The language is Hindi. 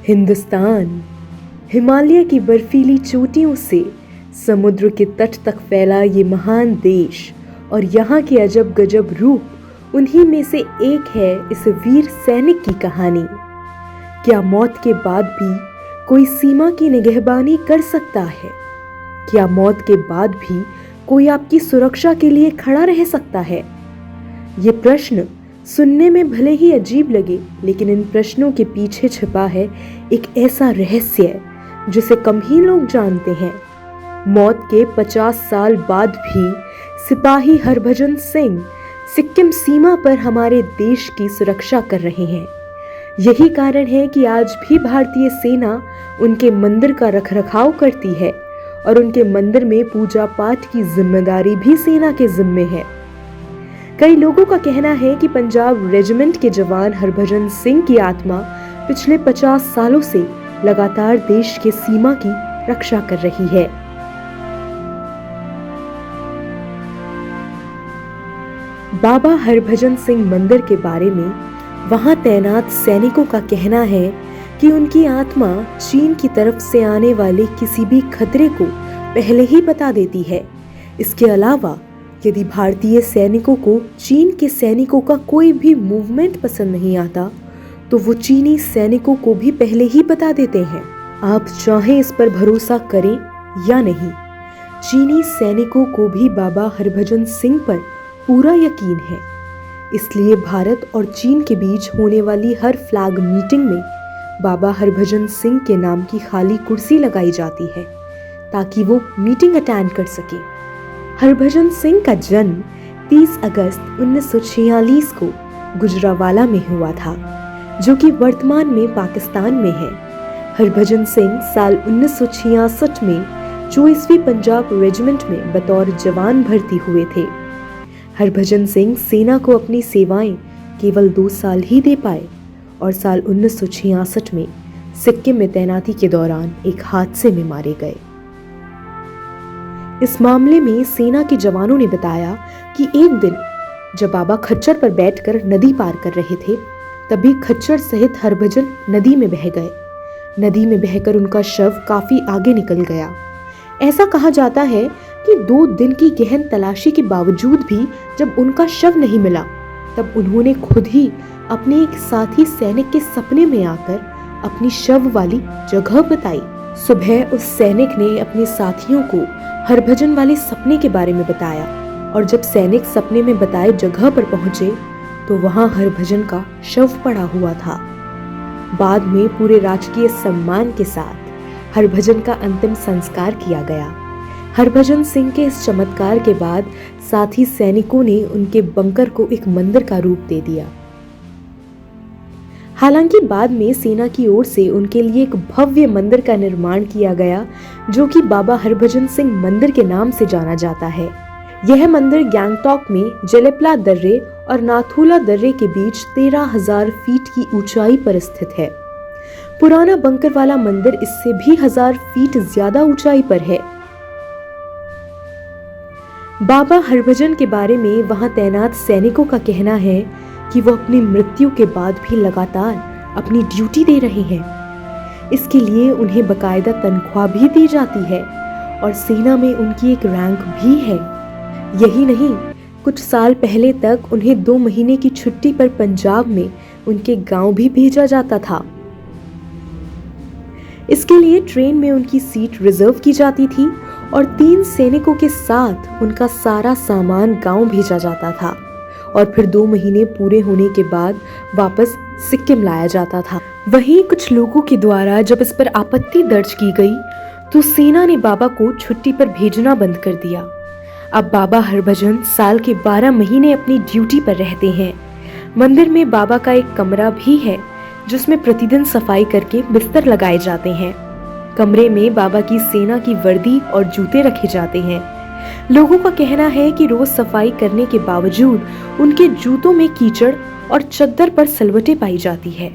हिंदुस्तान हिमालय की बर्फीली चोटियों से समुद्र के तट तक फैला ये महान देश और यहाँ के अजब गजब रूप, उन्हीं में से एक है इस वीर सैनिक की कहानी। क्या मौत के बाद भी कोई सीमा की निगहबानी कर सकता है? क्या मौत के बाद भी कोई आपकी सुरक्षा के लिए खड़ा रह सकता है? ये प्रश्न सुनने में भले ही अजीब लगे, लेकिन इन प्रश्नों के पीछे छिपा है एक ऐसा रहस्य जिसे कम ही लोग जानते हैं। मौत के 50 साल बाद भी सिपाही हरभजन सिंह सिक्किम सीमा पर हमारे देश की सुरक्षा कर रहे हैं। यही कारण है कि आज भी भारतीय सेना उनके मंदिर का रखरखाव करती है और उनके मंदिर में पूजा पाठ की जिम्मेदारी भी सेना के जिम्मे है। कई लोगों का कहना है कि पंजाब रेजिमेंट के जवान हरभजन सिंह की आत्मा पिछले 50 सालों से लगातार देश के सीमा की रक्षा कर रही है। बाबा हरभजन सिंह मंदिर के बारे में वहां तैनात सैनिकों का कहना है कि उनकी आत्मा चीन की तरफ से आने वाले किसी भी खतरे को पहले ही बता देती है। इसके अलावा यदि भारतीय सैनिकों को चीन के सैनिकों का कोई भी मूवमेंट पसंद नहीं आता तो वो चीनी सैनिकों को भी पहले ही बता देते हैं। आप चाहे इस पर भरोसा करें या नहीं, चीनी सैनिकों को भी बाबा हरभजन सिंह पर पूरा यकीन है। इसलिए भारत और चीन के बीच होने वाली हर फ्लैग मीटिंग में बाबा हरभजन सिंह के नाम की खाली कुर्सी लगाई जाती है ताकि वो मीटिंग अटेंड कर सके। हरभजन सिंह का जन्म 30 अगस्त 1946 को गुजरावाला में हुआ था, जो कि वर्तमान में पाकिस्तान में है। हरभजन सिंह साल 1966 में 24वीं पंजाब रेजिमेंट में बतौर जवान भर्ती हुए थे। हरभजन सिंह सेना को अपनी सेवाएं केवल 2 साल ही दे पाए और साल 1966 में सिक्किम में तैनाती के दौरान एक हादसे में मारे गए। इस मामले में सेना के जवानों ने बताया कि एक दिन जब बाबा खच्चर पर बैठकर नदी पार कर रहे थे, तभी खच्चर सहित हरभजन नदी में बह गए। नदी में बहकर उनका शव काफी आगे निकल गया। ऐसा कहा जाता है कि 2 दिन की गहन तलाशी के बावजूद भी जब उनका शव नहीं मिला, तब उन्होंने खुद ही अपने एक साथी सैनिक के सपने में आकर अपनी शव वाली जगह बताई। सुबह उस सैनिक ने अपने साथियों को हरभजन वाले सपने के बारे में बताया और जब सैनिक सपने में बताए जगह पर पहुंचे तो वहां हरभजन का शव पड़ा हुआ था। बाद में पूरे राजकीय सम्मान के साथ हरभजन का अंतिम संस्कार किया गया। हरभजन सिंह के इस चमत्कार के बाद साथी सैनिकों ने उनके बंकर को एक मंदिर का रूप दे दिया। हालांकि बाद में सेना की ओर से उनके लिए एक भव्य मंदिर का निर्माण किया गया, जो कि बाबा हरभजन सिंह मंदिर के नाम से जाना जाता है। यह मंदिर गैंगटॉक में जेलेप्ला दर्रे और नाथुला दर्रे के बीच 13,000 फीट की ऊंचाई पर स्थित है। पुराना बंकर वाला मंदिर इससे भी 1000 फीट ज्यादा ऊंचाई पर है। बाबा हरभजन के बारे में वहां तैनात सैनिकों का कहना है कि वो अपनी मृत्यु के बाद भी लगातार अपनी ड्यूटी दे रहे हैं। इसके लिए उन्हें बकायदा तनख्वाह भी दी जाती है और सेना में उनकी एक रैंक भी है। यही नहीं, कुछ साल पहले तक उन्हें 2 महीने की छुट्टी पर पंजाब में उनके गांव भी भेजा जाता था। इसके लिए ट्रेन में उनकी सीट रिजर्व की जाती थी और 3 सैनिकों के साथ उनका सारा सामान गांव भेजा जाता था और फिर 2 महीने पूरे होने के बाद वापस सिक्किम लाया जाता था। वहीं कुछ लोगों के द्वारा जब इस पर आपत्ति दर्ज की गई तो सेना ने बाबा को छुट्टी पर भेजना बंद कर दिया। अब बाबा हरभजन साल के 12 महीने अपनी ड्यूटी पर रहते हैं। मंदिर में बाबा का एक कमरा भी है जिसमें प्रतिदिन सफाई करके बिस्तर लगाए जाते हैं। कमरे में बाबा की सेना की वर्दी और जूते रखे जाते हैं। लोगों का कहना है कि रोज सफाई करने के बावजूद उनके जूतों में कीचड़ और चद्दर पर सलवटें पाई जाती है।